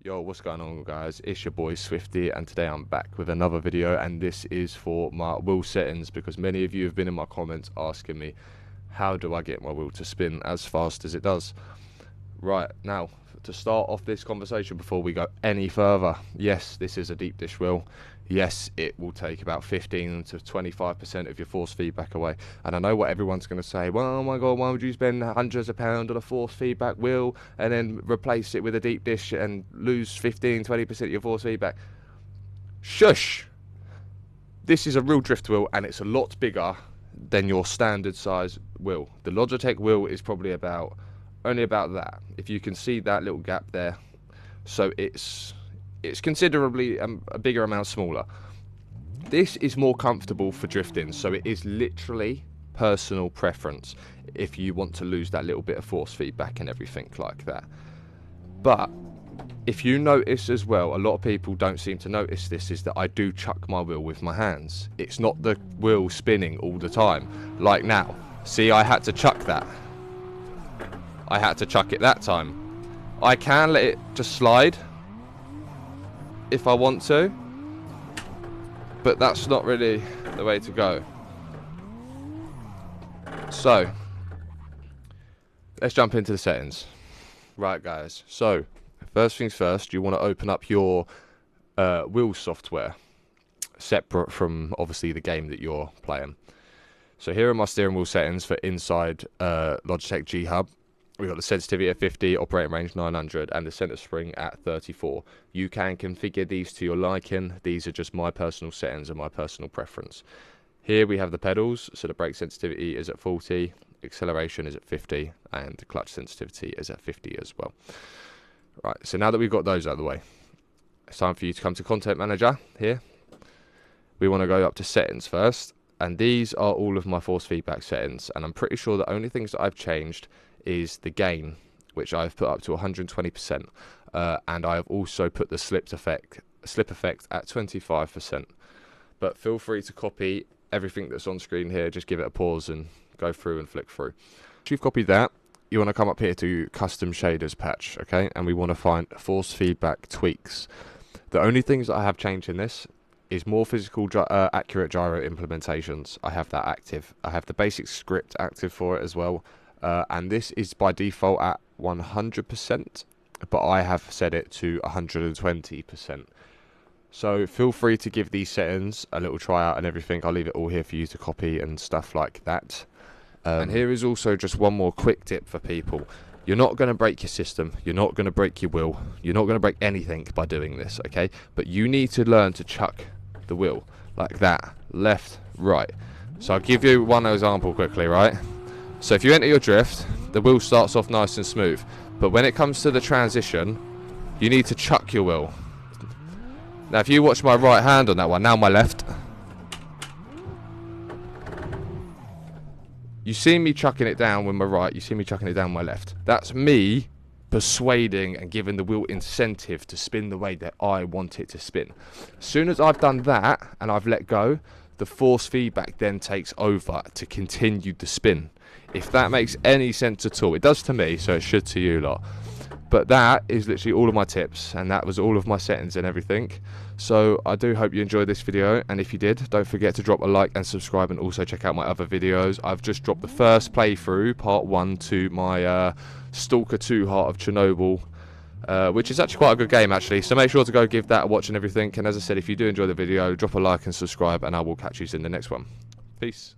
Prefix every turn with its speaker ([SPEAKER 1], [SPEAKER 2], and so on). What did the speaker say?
[SPEAKER 1] Yo, what's going on, guys? It's your boy Swifty, and today I'm back with another video, and this is for my wheel settings, because many of you have been in my comments asking me how do I get my wheel to spin as fast as it does. Right, now to start off this conversation before we go any further, yes, this is a deep dish wheel. Yes, it will take about 15 to 25% of your force feedback away. And I know what everyone's going to say, well, oh my god, why would you spend hundreds of pounds on a force feedback wheel and then replace it with a deep dish and lose 15-20% of your force feedback? Shush! This is a real drift wheel, and it's a lot bigger than your standard size wheel. The Logitech wheel is probably only about that, if you can see that little gap there. So it's considerably a bigger amount smaller. This is more comfortable for drifting, so it is literally personal preference if you want to lose that little bit of force feedback and everything like that. But if you notice as well, a lot of people don't seem to notice this, is that I do chuck my wheel with my hands. It's not the wheel spinning all the time. Like now, see, I had to chuck that. I had to chuck it that time. I can let it just slide if I want to, but that's not really the way to go. So let's jump into the settings. Right, guys, so first things first, you want to open up your wheel software separate from obviously the game that you're playing. So here are my steering wheel settings for inside Logitech G Hub. We've got the sensitivity at 50, operating range 900, and the center spring at 34. You can configure these to your liking. These are just my personal settings and my personal preference. Here we have the pedals, so the brake sensitivity is at 40, acceleration is at 50, and the clutch sensitivity is at 50 as well. Right, so now that we've got those out of the way, it's time for you to come to Content Manager here. We want to go up to settings first, and these are all of my force feedback settings, and I'm pretty sure the only things that I've changed is the gain, which I've put up to 120%, and I have also put the slip effect at 25%. But feel free to copy everything that's on screen here. Just give it a pause and go through and flick through. Once you've copied that, you want to come up here to custom shaders patch, okay? And we want to find force feedback tweaks. The only things that I have changed in this is more physical accurate gyro implementations. I have that active. I have the basic script active for it as well. And this is by default at 100%, but I have set it to 120%. So feel free to give these settings a little try out and everything. I'll leave it all here for you to copy and stuff like that. And here is also just one more quick tip for people. You're not going to break your system. You're not going to break your wheel. You're not going to break anything by doing this, okay? But you need to learn to chuck the wheel like that, left, right. So I'll give you one example quickly, right? So if you enter your drift, the wheel starts off nice and smooth. But when it comes to the transition, you need to chuck your wheel. Now if you watch my right hand on that one, now my left. You see me chucking it down with my right, you see me chucking it down with my left. That's me persuading and giving the wheel incentive to spin the way that I want it to spin. As soon as I've done that and I've let go, the force feedback then takes over to continue the spin. If that makes any sense at all. It does to me, so it should to you lot. But that is literally all of my tips, and that was all of my settings and everything. So I do hope you enjoyed this video, and if you did, don't forget to drop a like and subscribe, and also check out my other videos. I've just dropped the first playthrough, part 1, to my Stalker 2 Heart of Chernobyl, which is actually quite a good game actually, so make sure to go give that a watch and everything. And as I said, if you do enjoy the video, drop a like and subscribe, and I will catch you in the next one. Peace.